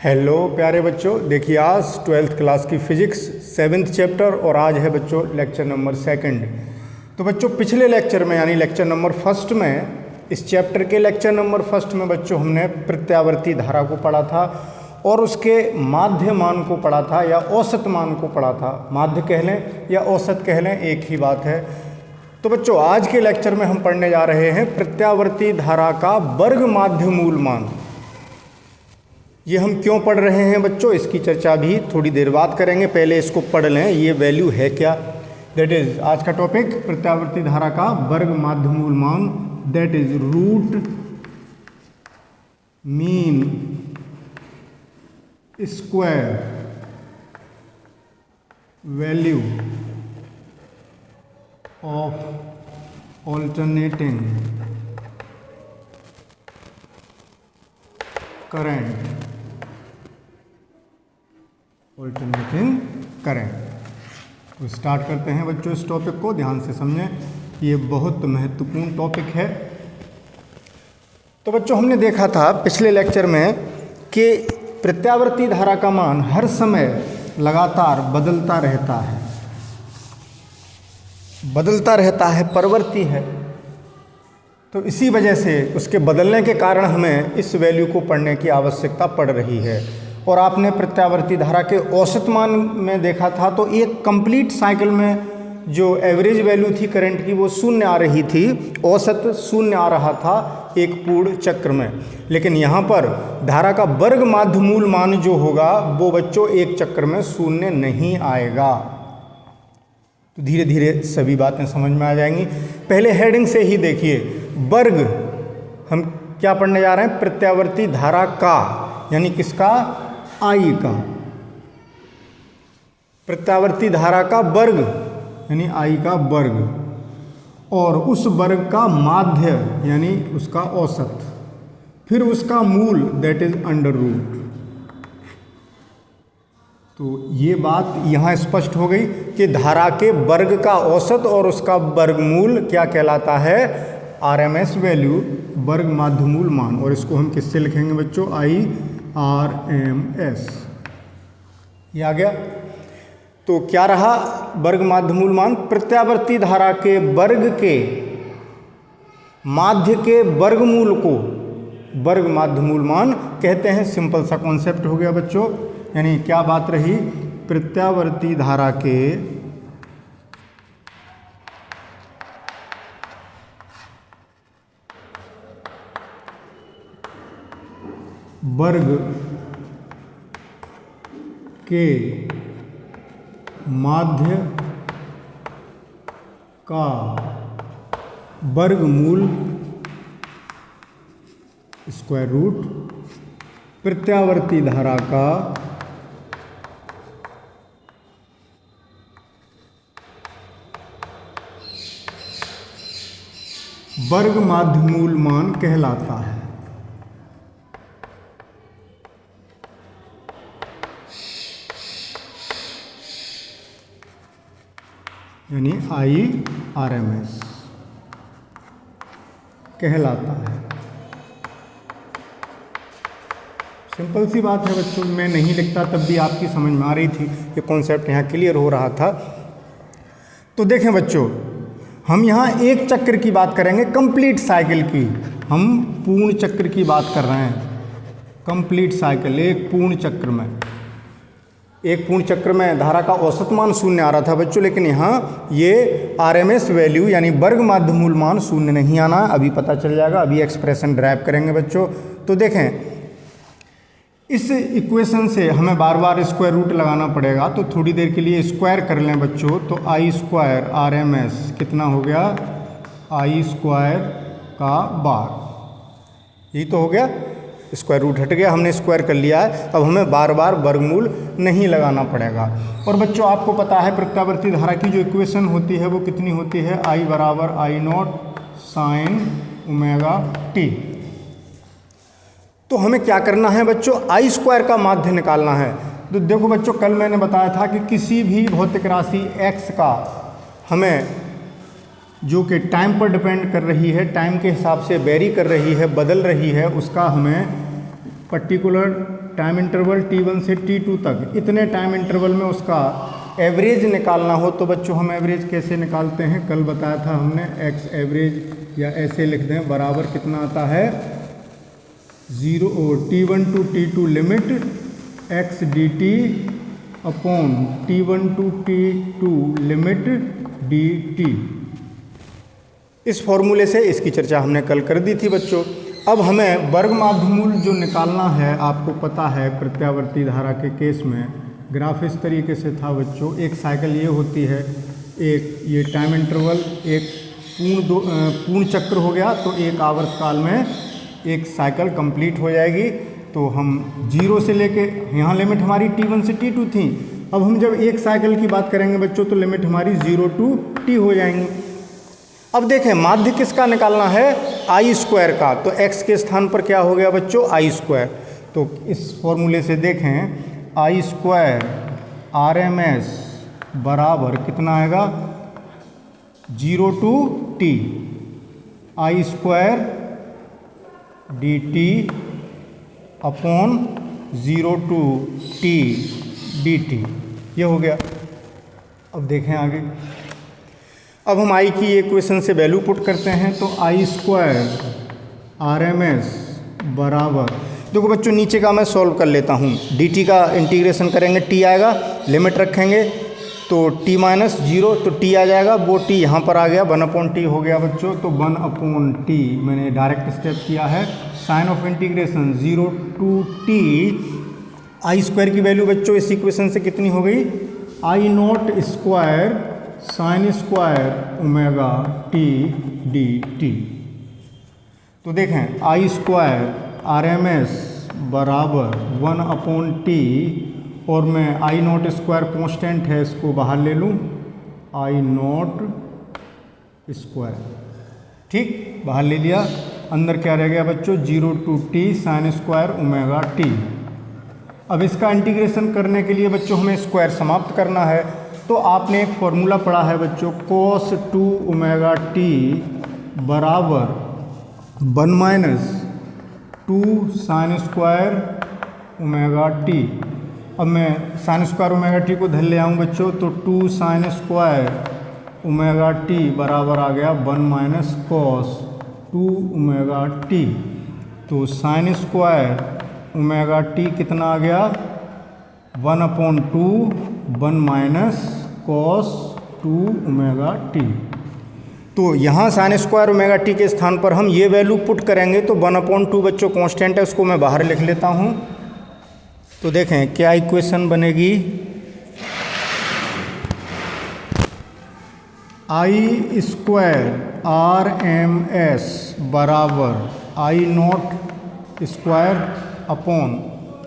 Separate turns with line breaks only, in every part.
Hello प्यारे बच्चों, देखिए आज 12th क्लास की फिजिक्स 7th चैप्टर और आज है बच्चों लेक्चर नंबर 2। तो बच्चों पिछले लेक्चर में यानी लेक्चर नंबर 1 में, इस चैप्टर के लेक्चर नंबर 1 में बच्चों हमने प्रत्यावर्ती धारा को पढ़ा था और उसके माध्य मान को पढ़ा था या औसत मान को पढ़ा था। माध्य कह लें या औसत कह लें, एक ही बात है। तो बच्चों आज के लेक्चर में हम पढ़ने जा रहे हैं प्रत्यावर्ती धारा का वर्ग माध्य मूल मान। ये हम क्यों पढ़ रहे हैं बच्चों, इसकी चर्चा भी थोड़ी देर बाद करेंगे। पहले इसको पढ़ लें, ये वैल्यू है क्या। दैट इज आज का टॉपिक प्रत्यावर्ती धारा का वर्ग माध्य मूल मान, that is root mean square value of alternating current तो स्टार्ट करते हैं बच्चों इस टॉपिक को। ध्यान से समझें, ये बहुत महत्वपूर्ण टॉपिक है। तो बच्चों हमने देखा था पिछले लेक्चर में कि प्रत्यावर्ती धारा का मान हर समय लगातार बदलता रहता है, परिवर्ती है। तो इसी वजह से उसके बदलने के कारण हमें इस वैल्यू को पढ़ने की आवश्यकता पड़ रही है। और आपने प्रत्यावर्ती धारा के औसत मान में देखा था, तो एक कंप्लीट साइकिल में जो एवरेज वैल्यू थी करंट की वो 0 आ रही थी, औसत 0 आ रहा था एक पूर्ण चक्र में। लेकिन यहाँ पर धारा का वर्ग माध्य मूल मान जो होगा वो बच्चों एक चक्र में 0 नहीं आएगा। तो धीरे धीरे सभी बातें समझ में आ जाएंगी। पहले हेडिंग से ही देखिए, वर्ग हम क्या पढ़ने जा रहे हैं, प्रत्यावर्ती धारा का यानी किसका, आई का। प्रत्यावर्ती धारा का वर्ग यानी आई का वर्ग, और उस वर्ग का माध्य यानी उसका औसत, फिर उसका मूल दैट इज अंडर रूट। तो ये बात यहाँ स्पष्ट हो गई कि धारा के वर्ग का औसत और उसका वर्गमूल क्या कहलाता है, आरएमएस वैल्यू, वर्ग माध्य मूल मान। और इसको हम किससे लिखेंगे बच्चों, IRMS। ये आ गया। तो क्या रहा वर्ग माध्य मूल मान, प्रत्यावर्ती धारा के वर्ग के माध्य के वर्गमूल को वर्ग माध्य मूल मान कहते हैं। सिंपल सा कॉन्सेप्ट हो गया बच्चों। यानी क्या बात रही, प्रत्यावर्ती धारा के वर्ग के माध्य का वर्गमूल स्क्वायर रूट, प्रत्यावर्ती धारा का वर्ग माध्य मूल मान कहलाता है। यानी IRMS कहलाता है। सिंपल सी बात है बच्चों, मैं नहीं लिखता तब भी आपकी समझ में आ रही थी, ये कॉन्सेप्ट यहाँ क्लियर हो रहा था। तो देखें बच्चों, हम यहाँ एक चक्र की बात करेंगे, कंप्लीट साइकिल की। हम पूर्ण चक्र की बात कर रहे हैं, कंप्लीट साइकिल। एक पूर्ण चक्र में धारा का औसत मान 0 आ रहा था बच्चों, लेकिन यहाँ ये आरएमएस वैल्यू यानी वर्ग माध्य मूल मान 0 नहीं आना, अभी पता चल जाएगा। अभी एक्सप्रेशन ड्राइव करेंगे बच्चों। तो देखें, इस इक्वेशन से हमें बार बार स्क्वायर रूट लगाना पड़ेगा, तो थोड़ी देर के लिए स्क्वायर कर लें बच्चों। तो I स्क्वायर RMS कितना हो गया, I स्क्वायर का बार, यही तो हो गया। स्क्वायर रूट हट गया, हमने स्क्वायर कर लिया है। अब हमें बार बार वर्गमूल नहीं लगाना पड़ेगा। और बच्चों आपको पता है प्रत्यावर्ती धारा की जो इक्वेशन होती है वो कितनी होती है, I बराबर I0 साइन ओमेगा t। तो हमें क्या करना है बच्चों, I स्क्वायर का माध्य निकालना है। तो देखो बच्चों, कल मैंने बताया था कि किसी भी भौतिक राशि x का हमें जो कि टाइम पर डिपेंड कर रही है, टाइम के हिसाब से वेरी कर रही है, बदल रही है, उसका हमें पर्टिकुलर टाइम इंटरवल T1 से T2 तक, इतने टाइम इंटरवल में उसका एवरेज निकालना हो तो बच्चों हम एवरेज कैसे निकालते हैं, कल बताया था हमने, एक्स एवरेज या ऐसे लिख दें बराबर कितना आता है, T1 to T2 limit x dt upon T1 to T2 limit dt। इस फॉर्मूले से इसकी चर्चा हमने कल कर दी थी बच्चों। अब हमें वर्ग माध्यमूल जो निकालना है, आपको पता है प्रत्यावर्ती धारा के केस में ग्राफ इस तरीके से था बच्चों। एक साइकिल ये होती है, एक ये टाइम इंटरवल, एक पूर्ण चक्र हो गया तो एक आवर्तकाल में एक साइकिल कंप्लीट हो जाएगी। तो हम 0 से लेके यहाँ लिमिट हमारी T1 से T2 थी। अब हम जब एक साइकिल की बात करेंगे बच्चों तो लिमिट हमारी 0 टू T हो जाएंगी। अब देखें माध्य किसका निकालना है, आई स्क्वायर का, तो x के स्थान पर क्या हो गया बच्चों, आई स्क्वायर। तो इस फॉर्मूले से देखें आई स्क्वायर RMS बराबर कितना आएगा, 0 to T I square dt upon 0 to T dt, ये हो गया। अब देखें आगे, अब हम आई की इक्वेशन से वैल्यू पुट करते हैं तो आई स्क्वायर RMS बराबर, देखो बच्चों नीचे का मैं सॉल्व कर लेता हूँ, dt का इंटीग्रेशन करेंगे, t आएगा, लिमिट रखेंगे तो t माइनस 0 तो t आ जाएगा, वो t यहाँ पर आ गया, 1/t हो गया बच्चों। तो 1/t मैंने डायरेक्ट स्टेप किया है, sine of integration 0 to t I square की वैल्यू बच्चों इस इक्वेशन से कितनी हो गई, I naught square sine square omega t dt। तो देखें आई स्क्वायर RMS बराबर 1/t और मैं आई नॉट स्क्वायर कॉन्स्टेंट है इसको बाहर ले लूँ, आई नॉट स्क्वायर, ठीक, बाहर ले लिया। अंदर क्या रह गया बच्चों, 0 to T sine square omega t। अब इसका इंटीग्रेशन करने के लिए बच्चों हमें स्क्वायर समाप्त करना है, तो आपने एक फॉर्मूला पढ़ा है बच्चों, cos 2 ओमेगा t बराबर 1 minus 2 sign square omega t। अब मैं साइन स्क्वायर ओमेगा t को धर ले आऊँ बच्चों, तो 2 साइन स्क्वायर ओमेगा t बराबर आ गया 1 माइनस cos 2 ओमेगा t। तो साइन स्क्वायर ओमेगा t कितना आ गया, 1/2 1 माइनस cos 2 ओमेगा t। तो यहाँ साइन स्क्वायर ओमेगा t के स्थान पर हम ये वैल्यू पुट करेंगे तो 1/2 बच्चों कांस्टेंट है, उसको मैं बाहर लिख लेता हूँ। तो देखें क्या इक्वेशन बनेगी, आई स्क्वायर RMS बराबर आई नॉट स्क्वायर अपॉन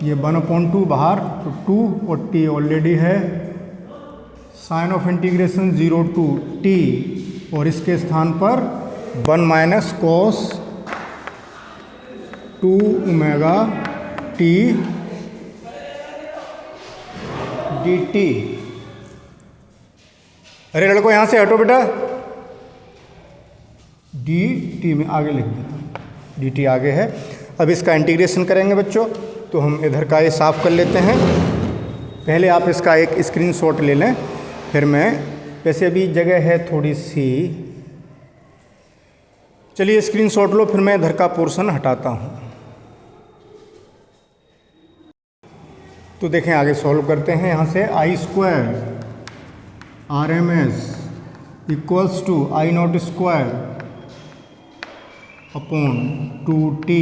ये 1/2 बाहर, तो 2 और t ऑलरेडी है, sine of integration 0 to t और इसके स्थान पर 1 minus cos 2 omega t dt। अरे लड़को यहाँ से हटो बेटा, dt में आगे लिख देता हूँ, dt आगे है। अब इसका इंटीग्रेशन करेंगे बच्चों, तो हम इधर का ये साफ़ कर लेते हैं। पहले आप इसका एक स्क्रीनशॉट ले लें, फिर मैं, वैसे अभी जगह है थोड़ी सी, चलिए स्क्रीनशॉट लो, फिर मैं इधर का पोर्शन हटाता हूँ। तो देखें आगे सॉल्व करते हैं। यहाँ से I square RMS equals to I naught square upon 2t,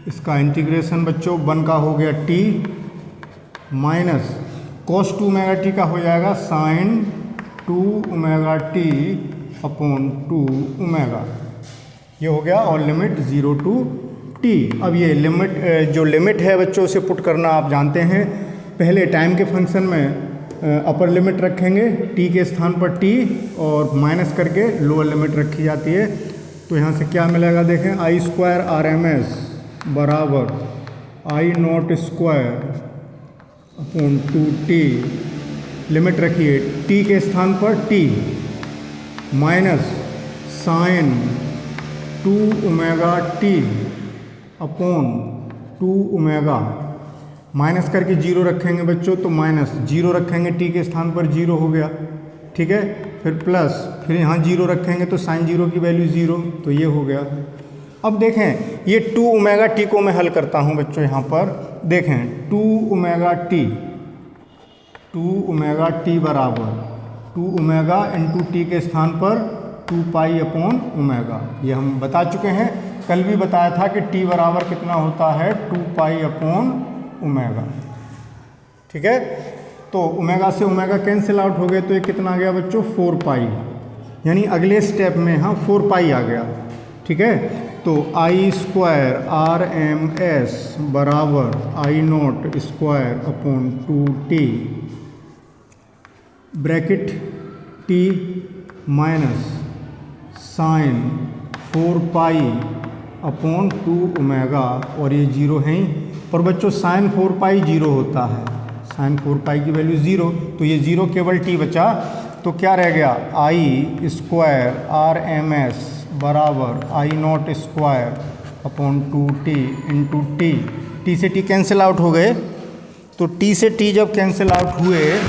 इसका इंटीग्रेशन बच्चों 1 का हो गया t minus cos 2 omega t का हो जाएगा sine 2 omega t upon 2 omega, ये हो गया, और लिमिट 0 टू t। अब ये लिमिट जो लिमिट है बच्चों उसे पुट करना आप जानते हैं। पहले टाइम के फंक्शन में अपर लिमिट रखेंगे t के स्थान पर t और माइनस करके लोअर लिमिट रखी जाती है। तो यहाँ से क्या मिलेगा देखें, आई स्क्वायर RMS बराबर I naught square upon 2t, limit रखिए t के स्थान पर t minus sine 2 omega t upon 2 omega, minus करके जीरो रखेंगे बच्चों, तो माइनस जीरो रखेंगे टी के स्थान पर जीरो हो गया, ठीक है। फिर प्लस, फिर यहाँ जीरो रखेंगे तो साइन जीरो की वैल्यू जीरो, तो ये हो गया। अब देखें ये 2 ओमेगा टी को मैं हल करता हूँ बच्चों। यहाँ पर देखें 2 ओमेगा टी बराबर 2 ओमेगा इंटू टी के स्थान पर 2 पाई अपॉन ओमेगा। ये हम बता चुके हैं, कल भी बताया था कि टी बराबर कितना होता है 2 पाई अपॉन ओमेगा, ठीक है। तो ओमेगा से ओमेगा कैंसिल आउट हो गए, तो ये कितना आ गया बच्चों 4 पाई, यानी अगले स्टेप में हाँ 4 पाई आ गया, ठीक है। तो I square R M S बराबर I naught square upon 2t bracket T minus sine 4 pi upon 2 omega, और ये जीरो है ही, और बच्चों साइन 4 पाई जीरो होता है, साइन 4 पाई की वैल्यू जीरो, तो ये जीरो केवल टी बचा, तो क्या रह गया I square R M S बराबर I naught square upon 2t into T, T से टी कैंसिल आउट हो गए, तो टी से टी जब कैंसिल आउट हुए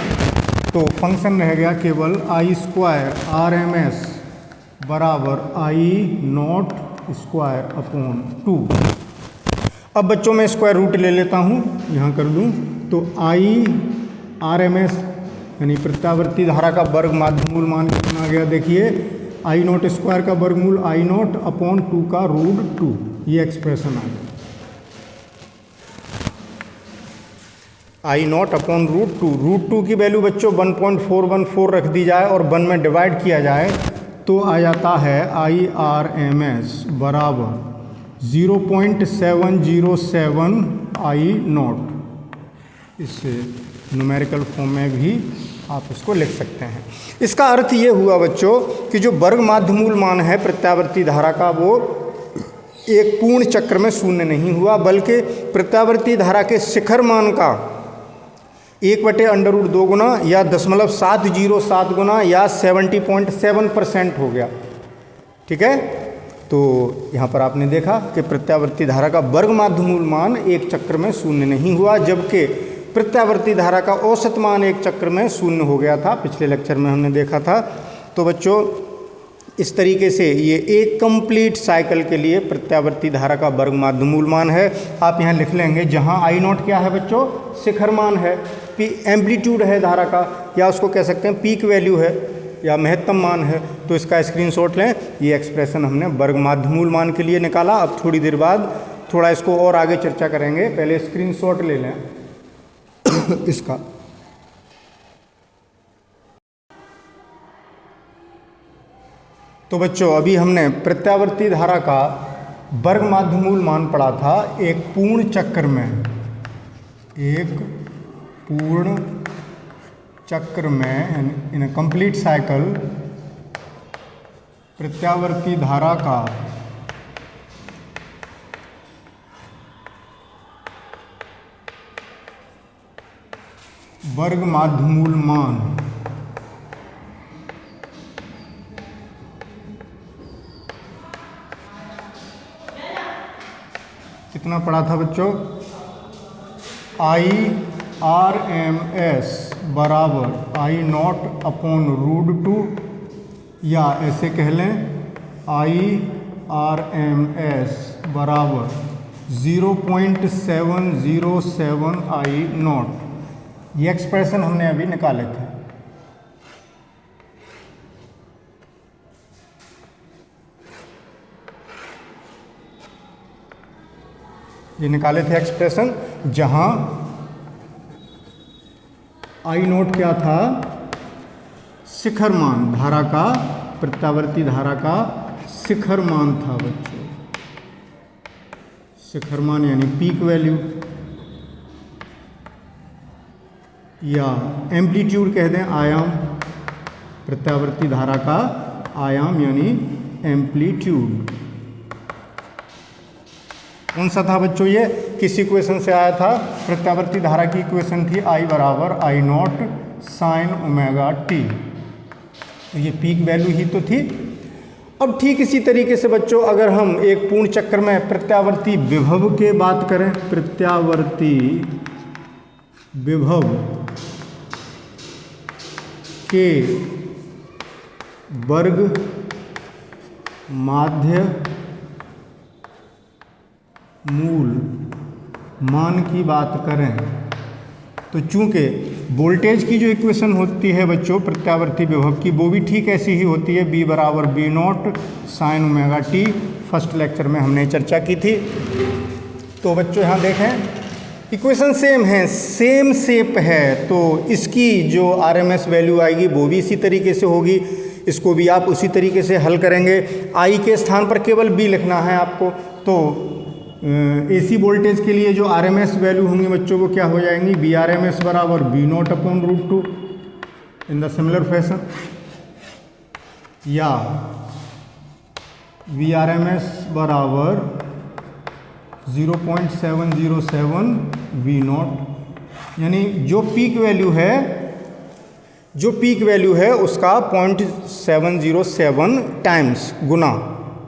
तो फंक्शन रह गया केवल आई स्क्वायर आर एम एस बराबर आई नॉट स्क्वायर अपॉन 2। अब बच्चों मैं स्क्वायर रूट ले लेता हूँ, यहाँ कर दूँ, तो आई आर एम एस यानी प्रत्यावर्ती धारा का वर्ग माध्यमूल मान कितना आ गया, देखिए आई नॉट स्क्वायर का वर्गमूल आई नॉट अपॉन 2 का रूट 2, ये एक्सप्रेशन आ गया आई नॉट अपॉन रूट 2 की वैल्यू बच्चों 1.414 रख दी जाए और 1 में डिवाइड किया जाए तो आ जाता है आई आर एम एस बराबर 0.707 आई नॉट। इससे न्यूमेरिकल फॉर्म में भी आप इसको लिख सकते हैं। इसका अर्थ ये हुआ बच्चों कि जो वर्ग माध्यमूल मान है प्रत्यावर्ती धारा का, वो एक पूर्ण चक्र में शून्य नहीं हुआ, बल्कि प्रत्यावर्ती धारा के शिखर मान का 1/√2 गुना या 0.707 गुना या 70.7% हो गया, ठीक है। तो यहाँ पर आपने देखा कि प्रत्यावर्ती धारा का वर्ग माध्यमूल मान एक चक्र में शून्य नहीं हुआ, जबकि प्रत्यावर्ती धारा का औसत मान एक चक्र में शून्य हो गया था, पिछले लेक्चर में हमने देखा था। तो बच्चों इस तरीके से ये एक कंप्लीट साइकिल के लिए प्रत्यावर्ती धारा का वर्ग माध्यमूल मान है। आप यहाँ लिख लेंगे, जहाँ आई नॉट क्या है बच्चों, शिखर मान है, पी एम्पलीट्यूड है धारा का, या उसको कह सकते हैं पीक वैल्यू है या महत्तम मान है, तो इसका स्क्रीनशॉट लें। ये एक्सप्रेशन हमने वर्ग माध्यमूल मान के लिए निकाला। अब थोड़ी देर बाद थोड़ा इसको और आगे चर्चा करेंगे, पहले स्क्रीनशॉट ले लें इसका। तो बच्चों अभी हमने प्रत्यावर्ती धारा का वर्ग माध्यमूल मान पढ़ा था एक पूर्ण चक्र में, एक पूर्ण चक्र में इन कंप्लीट साइकिल प्रत्यावर्ती धारा का वर्ग माध्यमूल मान कितना पढ़ा था बच्चों, आई आर एम एस बराबर आई नॉट अपॉन √2, या ऐसे कह लें आई आर एम एस बराबर 0.707 आई नॉट। ये एक्सप्रेशन हमने अभी निकाले थे। ये निकाले थे एक्सप्रेशन, जहां आई नॉट क्या था, शिखर मान धारा का, प्रत्यावर्ती धारा का शिखर मान था बच्चों। शिखर मान यानी पीक वैल्यू, या एम्पलीट्यूड कह दें, आयाम, प्रत्यावर्ती धारा का आयाम यानी एम्पलीट्यूड। कौन सा था बच्चों, ये किस इक्वेशन से आया था, प्रत्यावर्ती धारा की इक्वेशन थी आई बराबर I not sine omega T. तो ये पीक वैल्यू ही तो थी। अब ठीक इसी तरीके से बच्चों अगर हम एक पूर्ण चक्र में प्रत्यावर्ती विभव के बात करें, प्रत्यावर्ती विभव के वर्ग माध्य मूल मान की बात करें तो चूंकि वोल्टेज की जो इक्वेशन होती है बच्चों प्रत्यावर्ती विभव की, वो भी ठीक ऐसी ही होती है, B बराबर B not sine omega T. First lecture में हमने चर्चा की थी। तो बच्चों यहाँ देखें इक्वेशन सेम है, सेम शेप है, तो इसकी जो RMS वैल्यू आएगी वो भी इसी तरीके से होगी। इसको भी आप उसी तरीके से हल करेंगे। I के स्थान पर केवल B लिखना है आपको। तो AC वोल्टेज के लिए जो RMS वैल्यू होंगी बच्चों वो क्या हो जाएंगी, BRMS बराबर B naught upon root 2 in the similar fashion, या VRMS बराबर 0.707 V नॉट, यानी जो पीक वैल्यू है उसका 0.707 टाइम्स गुना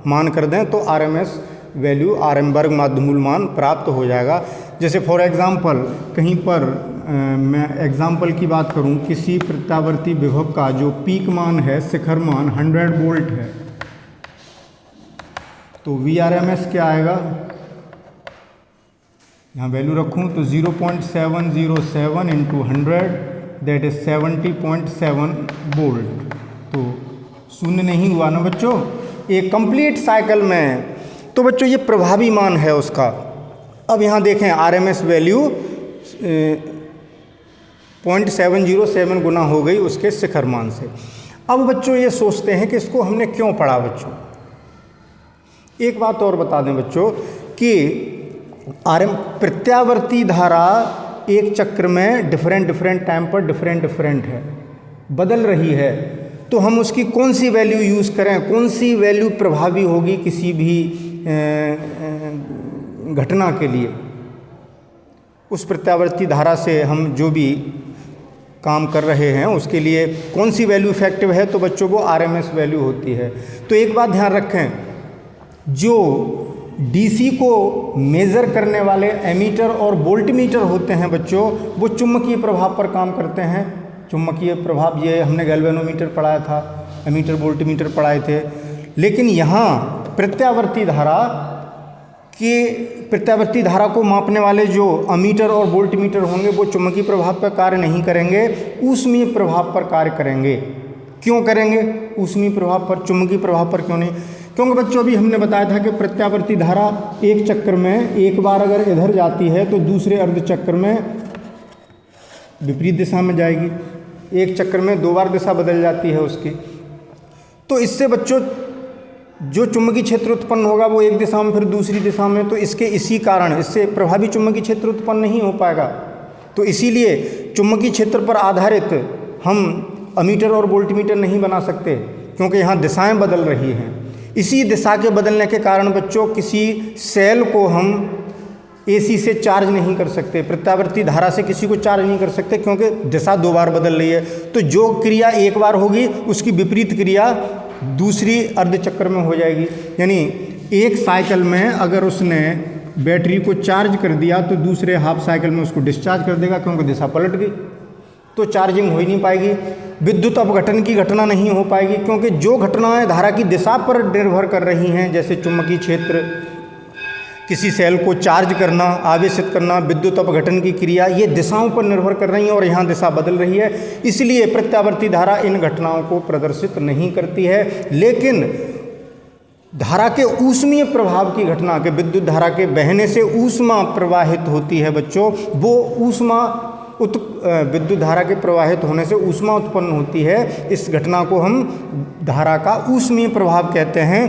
मान कर दें तो RMS वैल्यू RM वर्ग माध्यमूल मान प्राप्त हो जाएगा। जैसे फॉर एग्जांपल कहीं पर मैं एग्जांपल की बात करूं, किसी प्रत्यावर्ती विभव का जो पीक मान है, शिखर मान 100 वोल्ट है, तो VRMS क्या आएगा, यहाँ वैल्यू रखूं तो 0.707 इंटू 100 दैट इज 70.7 वोल्ट। तो शून्य नहीं हुआ ना बच्चों एक कंप्लीट साइकिल में। तो बच्चों ये प्रभावी मान है उसका। अब यहाँ देखें RMS वैल्यू 0.707 गुना हो गई उसके शिखर मान से। अब बच्चों ये सोचते हैं कि इसको हमने क्यों पढ़ा बच्चों। एक बात और बता दें बच्चों कि प्रत्यावर्ती धारा एक चक्र में डिफरेंट टाइम पर डिफरेंट है, बदल रही है, तो हम उसकी कौन सी वैल्यू यूज़ करें, कौन सी वैल्यू प्रभावी होगी किसी भी घटना के लिए। उस प्रत्यावर्ती धारा से हम जो भी काम कर रहे हैं उसके लिए कौन सी वैल्यू इफेक्टिव है, तो बच्चों वो RMS वैल्यू होती है। तो एक बात ध्यान रखें, जो DC को मेज़र करने वाले एमीटर और वोल्टमीटर होते हैं बच्चों, वो चुंबकीय प्रभाव पर काम करते हैं। चुंबकीय प्रभाव ये हमने गैल्वेनोमीटर पढ़ाया था, एमीटर वोल्टमीटर पढ़ाए थे। लेकिन यहाँ प्रत्यावर्ती धारा को मापने वाले जो अमीटर और वोल्टमीटर होंगे वो चुंबकीय प्रभाव पर कार्य नहीं करेंगे, ऊष्मीय प्रभाव पर कार्य करेंगे। क्यों करेंगे ऊष्मीय प्रभाव पर, चुंबकीय प्रभाव पर क्यों नहीं? क्योंकि बच्चों अभी हमने बताया था कि प्रत्यावर्ती धारा एक चक्र में एक बार अगर इधर जाती है तो दूसरे अर्ध चक्र में विपरीत दिशा में जाएगी, एक चक्र में 2 बार दिशा बदल जाती है उसकी। तो इससे बच्चों जो चुंबकीय क्षेत्र उत्पन्न होगा वो एक दिशा में फिर दूसरी दिशा में, तो इसी कारण इससे प्रभावी चुंबकीय क्षेत्र उत्पन्न नहीं हो पाएगा। तो इसीलिए चुंबकीय क्षेत्र पर आधारित हम अमीटर और वोल्टमीटर नहीं बना सकते, क्योंकि यहाँ दिशाएं बदल रही हैं। इसी दिशा के बदलने के कारण बच्चों किसी सेल को हम AC से चार्ज नहीं कर सकते, प्रत्यावर्ती धारा से किसी को चार्ज नहीं कर सकते, क्योंकि दिशा 2 बार बदल रही है। तो जो क्रिया एक बार होगी उसकी विपरीत क्रिया दूसरी अर्ध चक्र में हो जाएगी। यानी एक साइकिल में अगर उसने बैटरी को चार्ज कर दिया तो दूसरे हाफ साइकिल में उसको डिस्चार्ज कर देगा, क्योंकि दिशा पलट गई, तो चार्जिंग हो ही नहीं पाएगी। विद्युत अपघटन की घटना नहीं हो पाएगी, क्योंकि जो घटनाएं धारा की दिशा पर निर्भर कर रही हैं, जैसे चुंबकीय क्षेत्र, किसी सेल को चार्ज करना, आवेशित करना, विद्युत अपघटन की क्रिया, ये दिशाओं पर निर्भर कर रही हैं और यहाँ दिशा बदल रही है। इसलिए प्रत्यावर्ती धारा इन घटनाओं को प्रदर्शित नहीं करती है। लेकिन धारा के ऊष्मीय प्रभाव की घटना के, विद्युत धारा के बहने से ऊष्मा प्रवाहित होती है बच्चों, वो ऊष्मा विद्युत धारा के प्रवाहित होने से ऊष्मा उत्पन्न होती है। इस घटना को हम धारा का ऊष्मीय प्रभाव कहते हैं।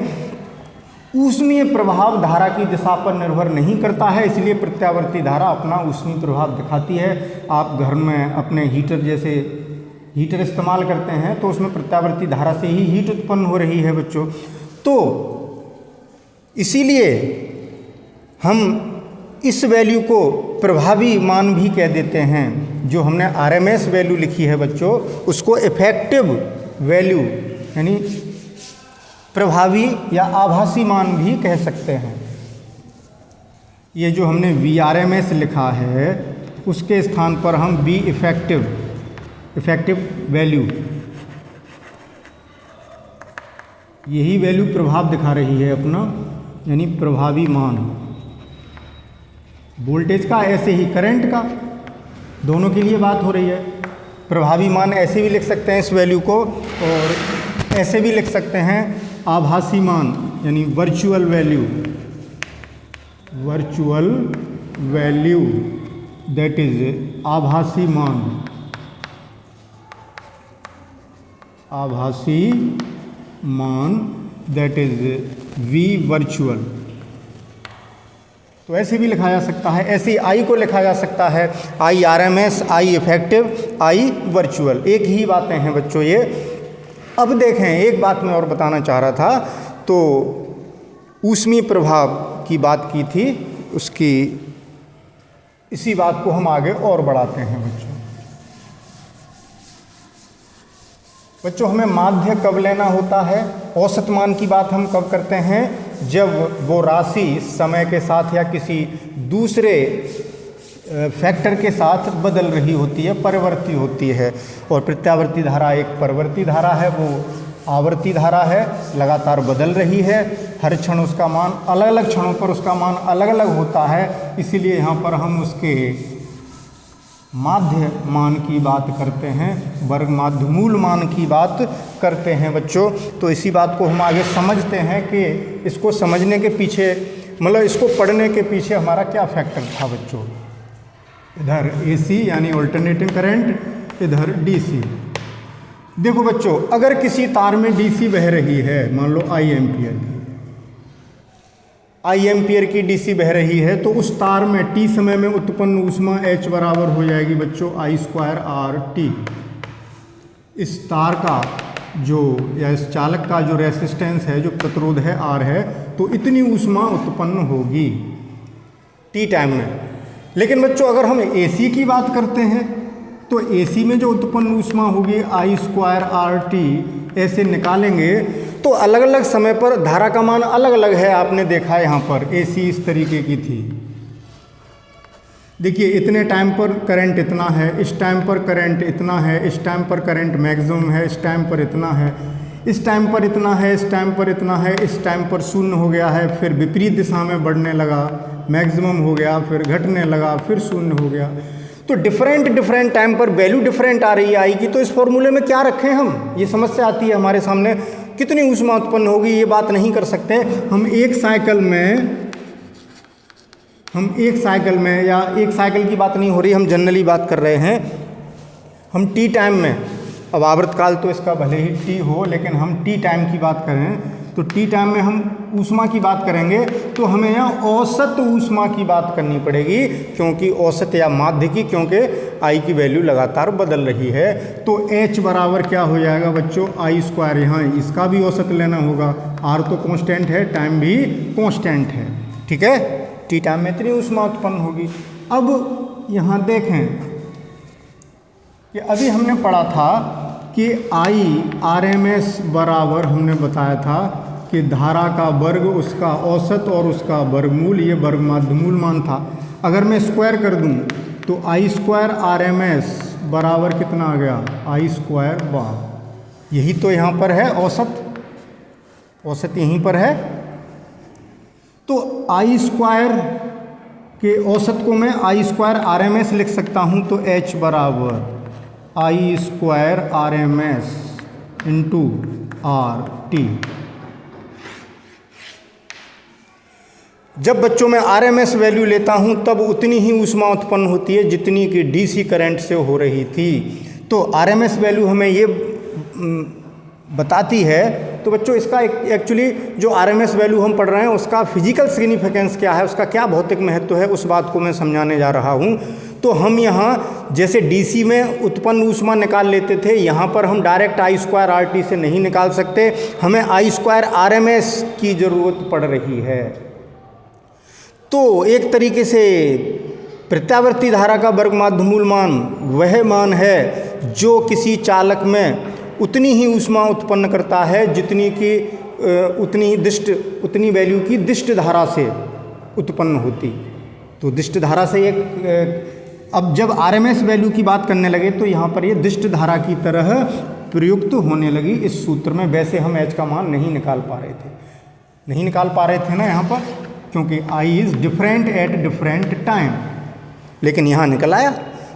ऊष्मीय प्रभाव धारा की दिशा पर निर्भर नहीं करता है, इसलिए प्रत्यावर्ती धारा अपना ऊष्मीय प्रभाव दिखाती है। आप घर में अपने हीटर इस्तेमाल करते हैं तो उसमें प्रत्यावर्ती धारा से ही हीट उत्पन्न हो रही है बच्चों। तो इसीलिए हम इस वैल्यू को प्रभावी मान भी कह देते हैं। जो हमने RMS वैल्यू लिखी है बच्चों, उसको इफेक्टिव वैल्यू यानी प्रभावी या आभासी मान भी कह सकते हैं। ये जो हमने VRMS लिखा है उसके स्थान पर हम बी इफेक्टिव वैल्यू, यही वैल्यू प्रभाव दिखा रही है अपना, यानी प्रभावी मान वोल्टेज का, ऐसे ही करंट का, दोनों के लिए बात हो रही है। प्रभावी मान ऐसे भी लिख सकते हैं इस वैल्यू को, और ऐसे भी लिख सकते हैं आभासी मान, यानी वर्चुअल वैल्यू दैट इज आभासी मान दैट इज वी वर्चुअल। तो ऐसे भी लिखा जा सकता है, ऐसे ही आई को लिखा जा सकता है आई आरएमएस, आई इफेक्टिव, आई वर्चुअल, एक ही बातें हैं बच्चों ये। अब देखें, एक बात मैं और बताना चाह रहा था, तो ऊष्मीय प्रभाव की बात की थी, उसकी इसी बात को हम आगे और बढ़ाते हैं बच्चों। हमें माध्य कब लेना होता है, औसत मान की बात हम कब करते हैं, जब वो राशि समय के साथ या किसी दूसरे फैक्टर के साथ बदल रही होती है, परिवर्ती होती है। और प्रत्यावर्ती धारा एक परिवर्ती धारा है, वो आवर्ती धारा है, लगातार बदल रही है, हर क्षण उसका मान, अलग अलग क्षणों पर उसका मान अलग अलग होता है। इसीलिए यहाँ पर हम उसके माध्य मान की बात करते हैं, वर्ग माध्य मूल मान की बात करते हैं बच्चों। तो इसी बात को हम आगे समझते हैं कि इसको समझने के पीछे, मतलब इसको पढ़ने के पीछे हमारा क्या फैक्टर था बच्चों। इधर AC यानी ऑल्टरनेटिंग करंट, इधर DC। देखो बच्चों, अगर किसी तार में DC बह रही है, मान लो I एम्पियर की DC बह रही है, तो उस तार में T समय में उत्पन्न ऊष्मा H बराबर हो जाएगी बच्चों I²RT। इस तार का जो, या इस चालक का जो रेसिस्टेंस है, जो प्रतिरोध है R है, तो इतनी ऊष्मा उत्पन्न होगी T टाइम में। लेकिन बच्चों अगर हम AC की बात करते हैं, तो AC में जो उत्पन्न ऊष्मा होगी I²RT, ऐसे निकालेंगे तो अलग अलग समय पर धारा का मान अलग अलग है। आपने देखा यहाँ पर AC इस तरीके की थी, देखिए इतने टाइम पर करंट इतना है, इस टाइम पर करंट इतना है, इस टाइम पर करंट मैक्सिमम है, इस टाइम पर इतना है, इस टाइम पर इतना है, इस टाइम पर इतना है, इस टाइम पर शून्य हो गया है, फिर विपरीत दिशा में बढ़ने लगा, मैक्सिमम हो गया, फिर घटने लगा, फिर शून्य हो गया। तो डिफरेंट टाइम पर वैल्यू डिफरेंट आ रही है आई की। तो इस फॉर्मूले में क्या रखें हम, ये समस्या आती है हमारे सामने, कितनी ऊष्मा उत्पन्न होगी ये बात नहीं कर सकते हम। एक साइकिल में या एक साइकिल की बात नहीं हो रही, हम जनरली बात कर रहे हैं। हम टी टाइम में, अब आवर्तकाल तो इसका भले ही टी हो, लेकिन हम टी टाइम की बात करें तो टी टाइम में हम ऊष्मा की बात करेंगे, तो हमें यहाँ औसत ऊष्मा की बात करनी पड़ेगी, क्योंकि औसत या माध्य की, क्योंकि आई की वैल्यू लगातार बदल रही है। तो H बराबर क्या हो जाएगा बच्चों, I², यहाँ इसका भी औसत लेना होगा, R तो कांस्टेंट है, टाइम भी कांस्टेंट है, ठीक है। टी टाइम में इतनी ऊष्मा उत्पन्न होगी। अब यहाँ देखें कि अभी हमने पढ़ा था कि IRMS बराबर, हमने बताया था कि धारा का वर्ग, उसका औसत और उसका वर्गमूल, ये वर्ग माध्यमूल मान था। अगर मैं स्क्वायर कर दूं तो I²RMS बराबर कितना आ गया, I²। यही तो यहाँ पर है औसत यहीं पर है। तो I² के औसत को मैं I²RMS लिख सकता हूँ, तो H बराबर I²RMS इंटू RT। जब बच्चों मैं RMS वैल्यू लेता हूं तब उतनी ही ऊष्मा उत्पन्न होती है जितनी कि DC करंट से हो रही थी। तो RMS वैल्यू हमें ये बताती है। तो बच्चों इसका एक्चुअली जो RMS वैल्यू हम पढ़ रहे हैं उसका फिजिकल सिग्निफिकेंस क्या है, उसका क्या भौतिक महत्व है, उस बात को मैं समझाने जा रहा हूं। तो हम यहाँ जैसे DC में उत्पन्न ऊष्मा निकाल लेते थे, यहाँ पर हम डायरेक्ट I²RT से नहीं निकाल सकते, हमें I²RMS की ज़रूरत पड़ रही है। तो एक तरीके से प्रत्यावर्ती धारा का वर्ग माध्यमूल मान वह मान है जो किसी चालक में उतनी ही ऊष्मा उत्पन्न करता है जितनी कि उतनी वैल्यू की दिष्ट धारा से उत्पन्न होती। तो दिष्ट धारा से एक अब जब आरएमएस वैल्यू की बात करने लगे तो यहाँ पर ये दिष्ट धारा की तरह प्रयुक्त होने लगी इस सूत्र में। वैसे हम एच का मान नहीं निकाल पा रहे थे ना यहाँ पर, क्योंकि I is different at different time, लेकिन यहाँ निकल आया।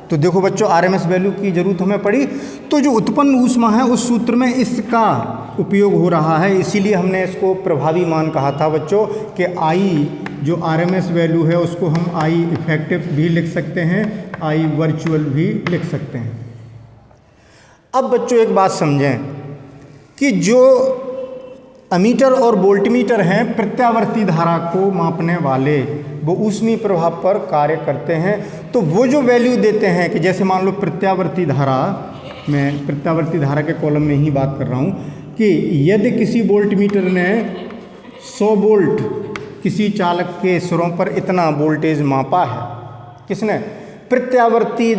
तो देखो बच्चों, आरएमएस वैल्यू की जरूरत हमें पड़ी तो जो उत्पन्न ऊष्मा है उस सूत्र में इसका उपयोग हो रहा है, इसीलिए हमने इसको प्रभावी मान कहा था बच्चों कि आई जो आरएमएस वैल्यू है उसको हम आई इफेक्टिव भी लिख सकते हैं, आई वर्चुअल भी लिख सकते हैं। अब बच्चों एक बात समझें कि जो अमीटर और वोल्टमीटर हैं प्रत्यावर्ती धारा को मापने वाले, वो ऊष्मीय प्रभाव पर कार्य करते हैं। तो वो जो वैल्यू देते हैं कि जैसे मान लो प्रत्यावर्ती धारा, मैं प्रत्यावर्ती धारा के कॉलम में ही बात कर रहा हूँ कि यदि किसी वोल्टमीटर ने 100 वोल्ट किसी चालक के सिरों पर इतना वोल्टेज मापा है, किसने? प्रत्यावर्ती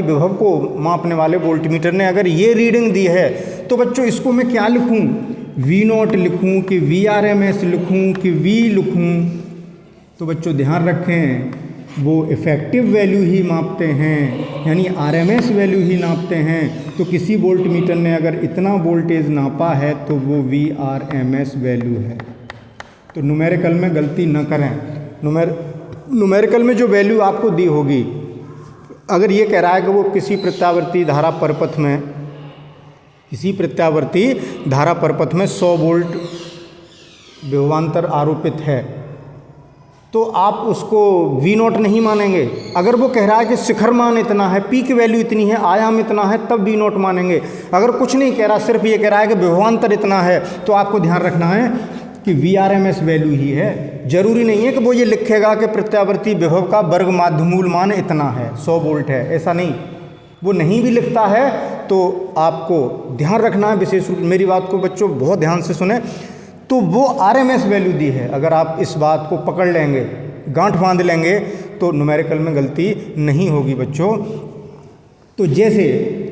विभव को मापने वाले वोल्टमीटर ने अगर ये रीडिंग दी है तो बच्चों इसको मैं क्या लिखूं? V0 लिखूं कि VRMS लिखूं कि V लिखूं? तो बच्चों ध्यान रखें, वो इफ़ेक्टिव वैल्यू ही मापते हैं, यानी आरएमएस वैल्यू ही नापते हैं। तो किसी वोल्टमीटर ने अगर इतना वोल्टेज नापा है तो वो VRMS वैल्यू है। तो न्यूमेरिकल में गलती न करें। न्यूमेरिकल में जो वैल्यू आपको दी होगी, अगर ये कह रहा है कि वो किसी प्रत्यावर्ती धारा परपथ में 100 वोल्ट विभवांतर आरोपित है, तो आप उसको V0 नहीं मानेंगे। अगर वो कह रहा है कि शिखर मान इतना है, पीक वैल्यू इतनी है, आयाम इतना है, तब V0 मानेंगे। अगर कुछ नहीं कह रहा, सिर्फ ये कह रहा है कि विभवांतर इतना है, तो आपको ध्यान रखना है कि VRMS वैल्यू ही है। जरूरी नहीं है कि वो ये लिखेगा कि प्रत्यावर्ती विभव का वर्ग माध्यमूल मान इतना है, 100 वोल्ट है, ऐसा नहीं। वो नहीं भी लिखता है तो आपको ध्यान रखना है, विशेष रूप मेरी बात को बच्चों बहुत ध्यान से सुने। तो वो आरएमएस वैल्यू दी है, अगर आप इस बात को पकड़ लेंगे, गांठ बांध लेंगे, तो न्यूमेरिकल में गलती नहीं होगी बच्चों। तो जैसे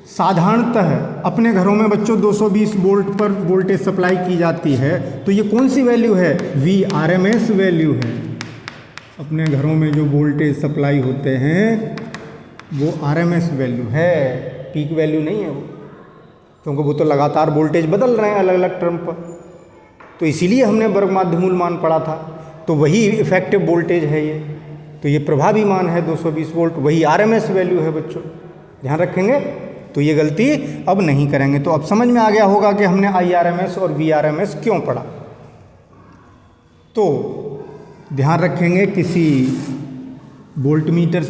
साधारणतः अपने घरों में बच्चों 220 वोल्ट पर वोल्टेज सप्लाई की जाती है, तो ये कौन सी वैल्यू है? VRMS वैल्यू है। अपने घरों में जो वोल्टेज सप्लाई होते हैं वो आरएमएस वैल्यू है, पीक वैल्यू नहीं है वो, क्योंकि वो तो लगातार वोल्टेज बदल रहे हैं अलग अलग टर्म पर। तो इसीलिए हमने वर्ग माध्यमूल मान पढ़ा था, तो वही इफेक्टिव वोल्टेज है ये, तो ये प्रभावी मान है 220 वोल्ट, वही आरएमएस वैल्यू है बच्चों। ध्यान रखेंगे तो ये गलती अब नहीं करेंगे। तो अब समझ में आ गया होगा कि हमने IRMS और VRMS क्यों पढ़ा। तो ध्यान रखेंगे, किसी वोल्टमीटर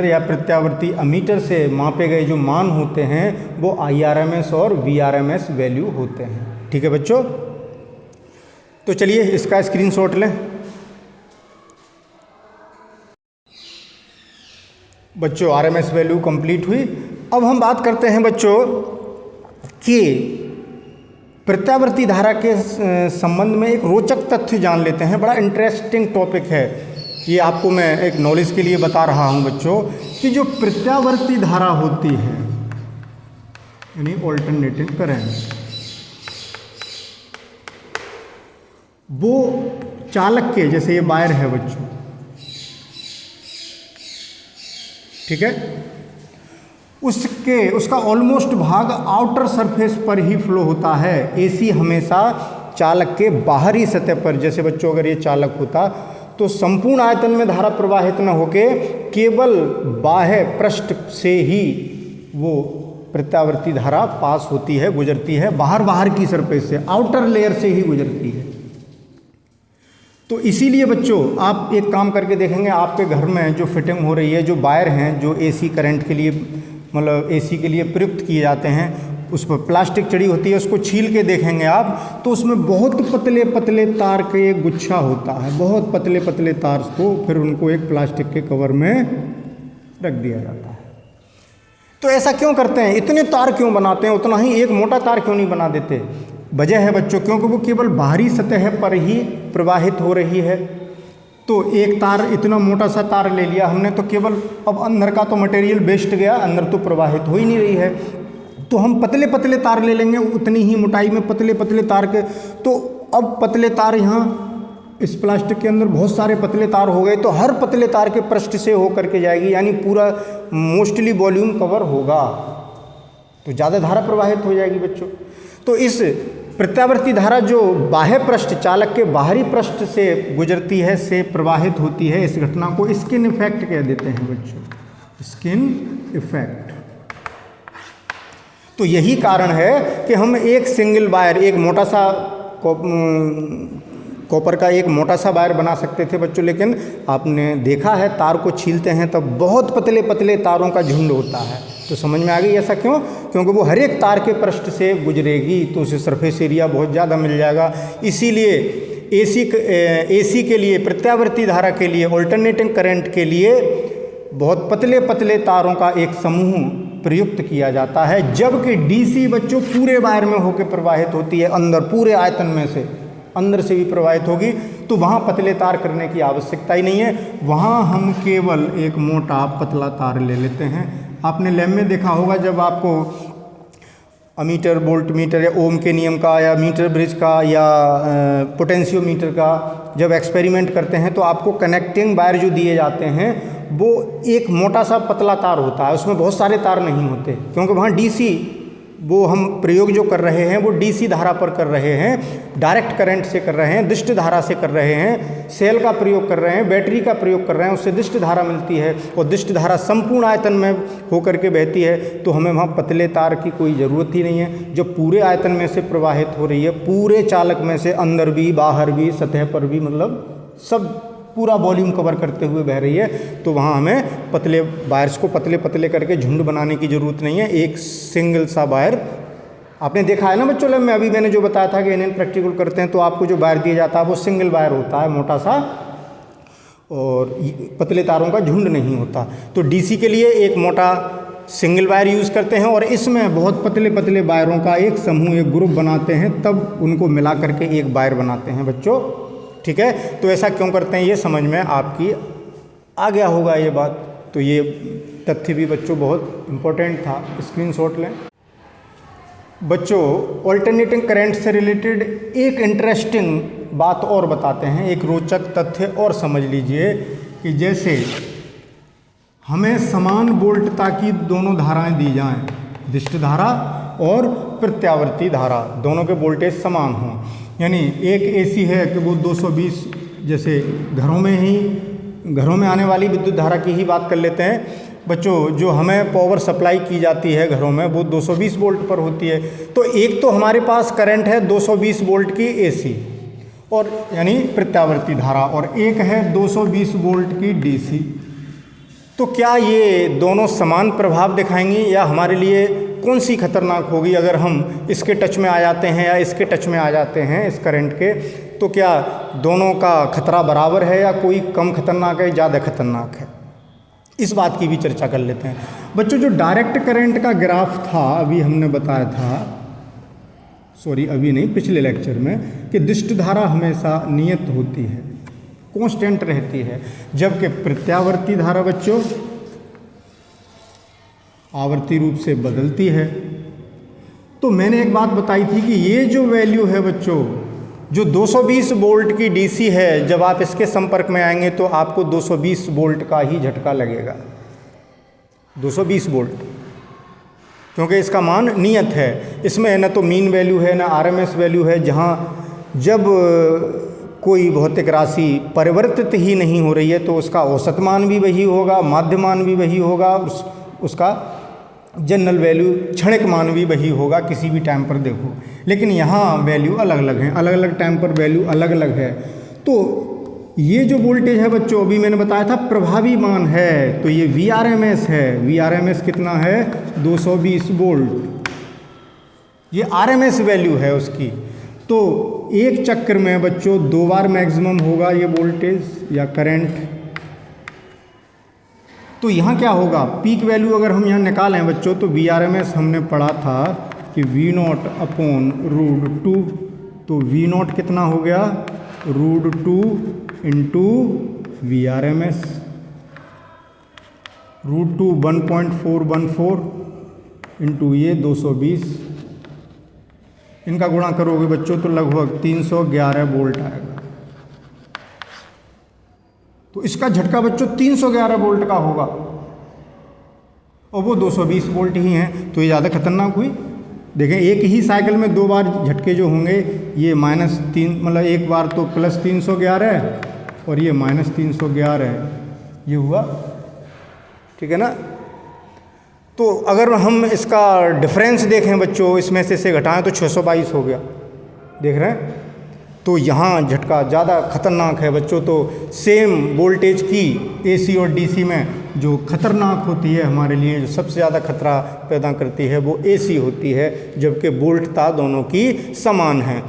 या प्रत्यावर्ती अमीटर से मापे गए जो मान होते हैं वो IRMS और VRMS वैल्यू होते हैं। ठीक है बच्चों, तो चलिए इसका स्क्रीनशॉट लें। बच्चों आरएमएस वैल्यू कंप्लीट हुई। अब हम बात करते हैं बच्चों कि प्रत्यावर्ती धारा के संबंध में एक रोचक तथ्य जान लेते हैं। बड़ा इंटरेस्टिंग टॉपिक है ये, आपको मैं एक नॉलेज के लिए बता रहा हूं बच्चों कि जो प्रत्यावर्ती धारा होती है यानी ऑल्टरनेटिंग करंट, वो चालक के, जैसे ये वायर है बच्चों, ठीक है, उसका ऑलमोस्ट भाग आउटर सरफेस पर ही फ्लो होता है। एसी हमेशा चालक के बाहरी सतह पर, जैसे बच्चों अगर ये चालक होता तो संपूर्ण आयतन में धारा प्रवाहित न होके केवल बाह्य पृष्ठ से ही वो प्रत्यावर्ती धारा पास होती है, गुजरती है, बाहर की सरफेस से, आउटर लेयर से ही गुजरती है। तो इसीलिए बच्चों आप एक काम करके देखेंगे, आपके घर में जो फिटिंग हो रही है, जो वायर हैं जो एसी करंट के लिए, मतलब एसी के लिए प्रयुक्त किए जाते हैं, उस पर प्लास्टिक चढ़ी होती है, उसको छील के देखेंगे आप तो उसमें बहुत पतले पतले तार के एक गुच्छा होता है, बहुत पतले पतले तार को फिर उनको एक प्लास्टिक के कवर में रख दिया जाता है। तो ऐसा क्यों करते हैं? इतने तार क्यों बनाते हैं? उतना ही एक मोटा तार क्यों नहीं बना देते? वजह है बच्चों, क्योंकि वो केवल बाहरी सतह पर ही प्रवाहित हो रही है। तो एक तार, इतना मोटा सा तार ले लिया हमने, तो केवल अब अंदर का तो मटेरियल वेस्ट गया, अंदर तो प्रवाहित हो ही नहीं रही है। तो हम पतले पतले तार ले लेंगे, उतनी ही मोटाई में पतले पतले तार के, तो अब पतले तार यहाँ इस प्लास्टिक के अंदर बहुत सारे पतले तार हो गए तो हर पतले तार के पृष्ठ से होकर के जाएगी, यानी पूरा मोस्टली वॉल्यूम कवर होगा, तो ज़्यादा धारा प्रवाहित हो जाएगी बच्चों। तो इस प्रत्यावर्ती धारा जो बाह्य पृष्ठ, चालक के बाहरी पृष्ठ से गुजरती है, से प्रवाहित होती है, इस घटना को स्किन इफेक्ट कह देते हैं बच्चों, स्किन इफेक्ट। तो यही कारण है कि हम एक सिंगल वायर, एक मोटा सा कॉपर का एक मोटा सा वायर बना सकते थे बच्चों, लेकिन आपने देखा है तार को छीलते हैं तब बहुत पतले पतले तारों का झुंड होता है। तो समझ में आ गई ऐसा क्यों? क्योंकि वो हर एक तार के पृष्ठ से गुजरेगी तो उसे सरफेस एरिया बहुत ज़्यादा मिल जाएगा। इसीलिए एसी के लिए, प्रत्यावर्ती धारा के लिए, ऑल्टरनेटिंग करंट के लिए बहुत पतले पतले तारों का एक समूह प्रयुक्त किया जाता है, जबकि डीसी बच्चों पूरे वायर में होकर प्रवाहित होती है, अंदर पूरे आयतन में से, अंदर से भी प्रवाहित होगी, तो वहाँ पतले तार करने की आवश्यकता ही नहीं है। वहाँ हम केवल एक मोटा पतला तार ले लेते हैं। आपने लैब में देखा होगा जब आपको अमीटर, वोल्ट मीटर या ओम के नियम का या मीटर ब्रिज का या पोटेंशियोमीटर का जब एक्सपेरिमेंट करते हैं तो आपको कनेक्टिंग वायर जो दिए जाते हैं वो एक मोटा सा पतला तार होता है, उसमें बहुत सारे तार नहीं होते, क्योंकि वहाँ डीसी, वो हम प्रयोग जो कर रहे हैं वो डीसी धारा पर कर रहे हैं, डायरेक्ट करंट से कर रहे हैं, दिष्ट धारा से कर रहे हैं, सेल का प्रयोग कर रहे हैं, बैटरी का प्रयोग कर रहे हैं, उससे दिष्ट धारा मिलती है और दिष्ट धारा संपूर्ण आयतन में होकर के बहती है, तो हमें वहाँ पतले तार की कोई ज़रूरत ही नहीं है। जो पूरे आयतन में से प्रवाहित हो रही है, पूरे चालक में से, अंदर भी बाहर भी सतह पर भी, मतलब सब पूरा वॉल्यूम कवर करते हुए बह रही है, तो वहाँ हमें पतले वायर्स को पतले पतले करके झुंड बनाने की ज़रूरत नहीं है। एक सिंगल सा वायर, आपने देखा है ना बच्चों, लैब में अभी मैंने जो बताया था कि इन्हें प्रैक्टिकल करते हैं तो आपको जो वायर दिया जाता है वो सिंगल वायर होता है, मोटा सा, और पतले तारों का झुंड नहीं होता। तो डीसी के लिए एक मोटा सिंगल वायर यूज़ करते हैं और इसमें बहुत पतले पतले वायरों का एक समूह, एक ग्रुप बनाते हैं, तब उनको मिला करके एक वायर बनाते हैं बच्चों, ठीक है। तो ऐसा क्यों करते हैं ये समझ में आपकी आ गया होगा ये बात। तो ये तथ्य भी बच्चों बहुत इम्पोर्टेंट था, स्क्रीनशॉट लें। बच्चों ऑल्टरनेटिंग करंट से रिलेटेड एक इंटरेस्टिंग बात और बताते हैं, एक रोचक तथ्य और समझ लीजिए कि जैसे हमें समान वोल्टता की दोनों धाराएं दी जाएं, दिष्ट धारा और प्रत्यावर्ती धारा, दोनों के वोल्टेज समान हों, यानी एक एसी है कि वो 220, जैसे घरों में आने वाली विद्युत धारा की ही बात कर लेते हैं बच्चों, जो हमें पावर सप्लाई की जाती है घरों में वो 220 वोल्ट पर होती है। तो एक तो हमारे पास करंट है 220 वोल्ट की एसी, और यानी प्रत्यावर्ती धारा, और एक है 220 वोल्ट की डीसी। तो क्या ये दोनों समान प्रभाव दिखाएंगी या हमारे लिए कौन सी खतरनाक होगी अगर हम इसके टच में आ जाते हैं या इसके टच में आ जाते हैं इस करंट के? तो क्या दोनों का खतरा बराबर है या कोई कम खतरनाक है, ज़्यादा खतरनाक है? इस बात की भी चर्चा कर लेते हैं बच्चों। जो डायरेक्ट करंट का ग्राफ था, अभी हमने बताया था, सॉरी अभी नहीं, पिछले लेक्चर में, कि दिष्ट धारा हमेशा नियत होती है, कांस्टेंट रहती है, जबकि प्रत्यावर्ती धारा बच्चों आवर्ती रूप से बदलती है। तो मैंने एक बात बताई थी कि ये जो वैल्यू है बच्चों, जो 220 वोल्ट की डीसी है, जब आप इसके संपर्क में आएंगे तो आपको 220 वोल्ट का ही झटका लगेगा, 220 वोल्ट, क्योंकि इसका मान नियत है। इसमें न तो मीन वैल्यू है, न आरएमएस वैल्यू है, जहाँ जब कोई भौतिक राशि परिवर्तित ही नहीं हो रही है तो उसका औसत मान भी वही होगा, माध्य मान भी वही होगा, उसका जनरल वैल्यू क्षणिक मान भी वही होगा किसी भी टाइम पर देखो। लेकिन यहाँ वैल्यू अलग अलग हैं, अलग अलग टाइम पर वैल्यू अलग अलग है। तो ये जो वोल्टेज है बच्चों, अभी मैंने बताया था प्रभावी मान है, तो ये VRMS है। VRMS कितना है? 220 वोल्ट, ये RMS वैल्यू है उसकी। तो एक चक्र में बच्चों 2 बार मैक्सिमम होगा ये वोल्टेज या करंट। तो यहाँ क्या होगा, पीक वैल्यू अगर हम यहाँ निकालें बच्चों, तो VRMS हमने पढ़ा था कि V0 अपॉन √2, तो V0 कितना हो गया? √2 इंटू VRMS, √2 1.414 इंटू ये 220, इनका गुणा करोगे बच्चों तो लगभग 311 वोल्ट आएगा। तो इसका झटका बच्चों 311 वोल्ट का होगा और वो 220 वोल्ट ही हैं, तो ये ज़्यादा खतरनाक हुई। देखें एक ही साइकिल में 2 बार झटके जो होंगे, ये -3 मतलब एक बार तो +311 है और ये -311 है, ये हुआ, ठीक है ना। तो अगर हम इसका डिफरेंस देखें बच्चों, इसमें से इसे घटाएं तो 622 हो गया, देख रहे हैं। तो यहाँ झटका ज़्यादा खतरनाक है बच्चों। तो सेम वोल्टेज की एसी और डीसी में जो खतरनाक होती है हमारे लिए, जो सबसे ज़्यादा खतरा पैदा करती है वो एसी होती है, जबकि वोल्टता दोनों की समान है।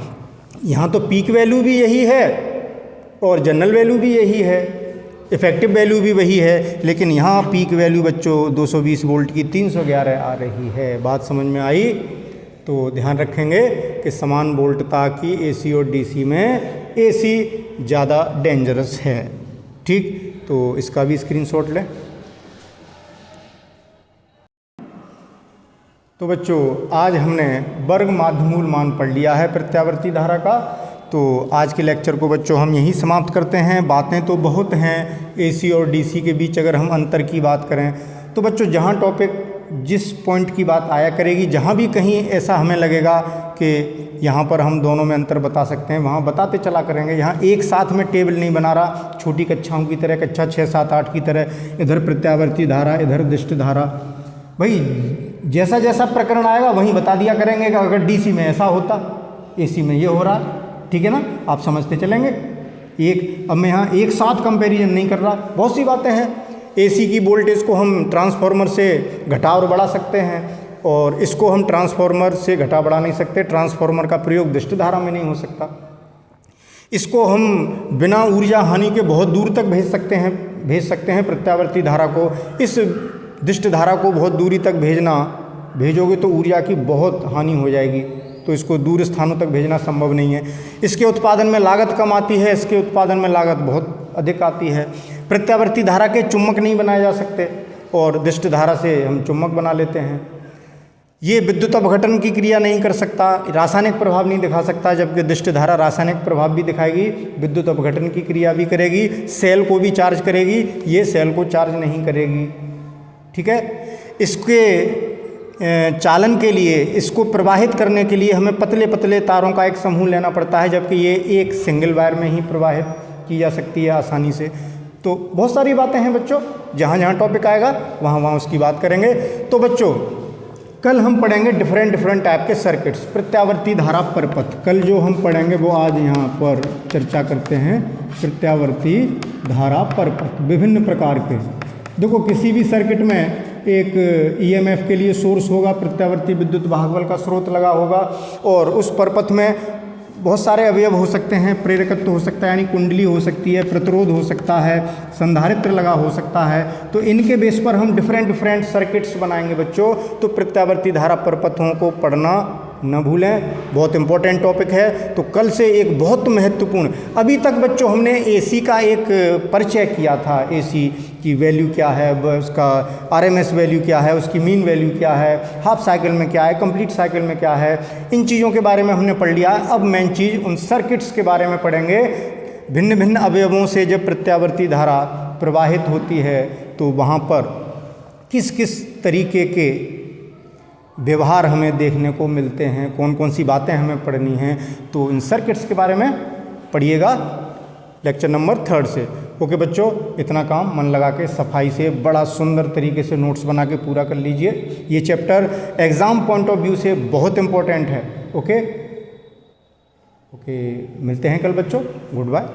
यहाँ तो पीक वैल्यू भी यही है और जनरल वैल्यू भी यही है, इफ़ेक्टिव वैल्यू भी वही है, लेकिन यहाँ पीक वैल्यू बच्चों 220 वोल्ट की 311 आ रही है। बात समझ में आई? तो ध्यान रखेंगे कि समान वोल्टता की एसी और डीसी में एसी ज़्यादा डेंजरस है, ठीक। तो इसका भी स्क्रीनशॉट लें। तो बच्चों आज हमने वर्ग माध्यमूल मान पढ़ लिया है प्रत्यावर्ती धारा का। तो आज के लेक्चर को बच्चों हम यहीं समाप्त करते हैं। बातें तो बहुत हैं एसी और डीसी के बीच, अगर हम अंतर की बात करें तो बच्चों जहाँ टॉपिक जिस पॉइंट की बात आया करेगी, जहाँ भी कहीं ऐसा हमें लगेगा कि यहाँ पर हम दोनों में अंतर बता सकते हैं, वहाँ बताते चला करेंगे। यहाँ एक साथ में टेबल नहीं बना रहा, छोटी कक्षाओं की तरह, कक्षा 6, 7, 8 की तरह, इधर प्रत्यावर्ती धारा, इधर दिष्ट धारा। भाई जैसा जैसा प्रकरण आएगा वहीं बता दिया करेंगे कि अगर डीसी में ऐसा होता, एसी में ये हो रहा, ठीक है ना, आप समझते चलेंगे। अब मैं यहाँ एक साथ कंपैरिजन नहीं कर रहा, बहुत सी बातें हैं। एसी की वोल्टेज को हम ट्रांसफार्मर से घटा और बढ़ा सकते हैं और इसको हम ट्रांसफार्मर से घटा बढ़ा नहीं सकते। ट्रांसफार्मर का प्रयोग दिष्ट धारा में नहीं हो सकता। इसको हम बिना ऊर्जा हानि के बहुत दूर तक भेज सकते हैं प्रत्यावर्ती धारा को। इस दिष्ट धारा को बहुत दूरी तक भेजोगे तो ऊर्जा की बहुत हानि हो जाएगी, तो इसको दूर स्थानों तक भेजना संभव नहीं है। इसके उत्पादन में लागत कम आती है, इसके उत्पादन में लागत बहुत अधिक आती है। प्रत्यावर्ती धारा के चुम्बक नहीं बनाए जा सकते और दिष्ट धारा से हम चुम्बक बना लेते हैं। ये विद्युत अपघटन की क्रिया नहीं कर सकता, रासायनिक प्रभाव नहीं दिखा सकता, जबकि दिष्ट धारा रासायनिक प्रभाव भी दिखाएगी, विद्युत अपघटन की क्रिया भी करेगी, सेल को भी चार्ज करेगी, ये सेल को चार्ज नहीं करेगी, ठीक है। इसके चालन के लिए, इसको प्रवाहित करने के लिए हमें पतले पतले तारों का एक समूह लेना पड़ता है, जबकि ये एक सिंगल वायर में ही प्रवाहित की जा सकती है आसानी से। तो बहुत सारी बातें हैं बच्चों, जहाँ जहाँ टॉपिक आएगा वहाँ वहाँ उसकी बात करेंगे। तो बच्चों कल हम पढ़ेंगे डिफरेंट टाइप के सर्किट्स, प्रत्यावर्ती धारा परपथ। कल जो हम पढ़ेंगे वो आज यहाँ पर चर्चा करते हैं, प्रत्यावर्ती धारा परपथ विभिन्न प्रकार के। देखो किसी भी सर्किट में एक ईएमएफ के लिए सोर्स होगा, प्रत्यावर्ती विद्युत वाहक बल का स्रोत लगा होगा और उस परपथ में बहुत सारे अवयव हो सकते हैं। प्रेरकत्व हो सकता है, यानी कुंडली हो सकती है, प्रतिरोध हो सकता है, संधारित्र लगा हो सकता है। तो इनके बेस पर हम डिफरेंट सर्किट्स बनाएंगे बच्चों। तो प्रत्यावर्ती धारा परपथों को पढ़ना न भूलें, बहुत इंपॉर्टेंट टॉपिक है। तो कल से एक बहुत महत्वपूर्ण, अभी तक बच्चों हमने एसी का एक परिचय किया था, एसी की वैल्यू क्या है, उसका आरएमएस वैल्यू क्या है, उसकी मीन वैल्यू क्या है, हाफ साइकिल में क्या है, कंप्लीट साइकिल में क्या है, इन चीज़ों के बारे में हमने पढ़ लिया। अब मेन चीज़ उन सर्किट्स के बारे में पढ़ेंगे। भिन्न भिन्न अवयवों से जब प्रत्यावर्ती धारा प्रवाहित होती है तो वहाँ पर किस किस तरीके के व्यवहार हमें देखने को मिलते हैं, कौन कौन सी बातें हमें पढ़नी हैं। तो इन सर्किट्स के बारे में पढ़िएगा लेक्चर नंबर 3 से। ओके बच्चों, इतना काम मन लगा के सफाई से बड़ा सुंदर तरीके से नोट्स बना के पूरा कर लीजिए। ये chapter exam point of view से बहुत इम्पोर्टेंट है। ओके, मिलते हैं कल बच्चों, गुड बाय।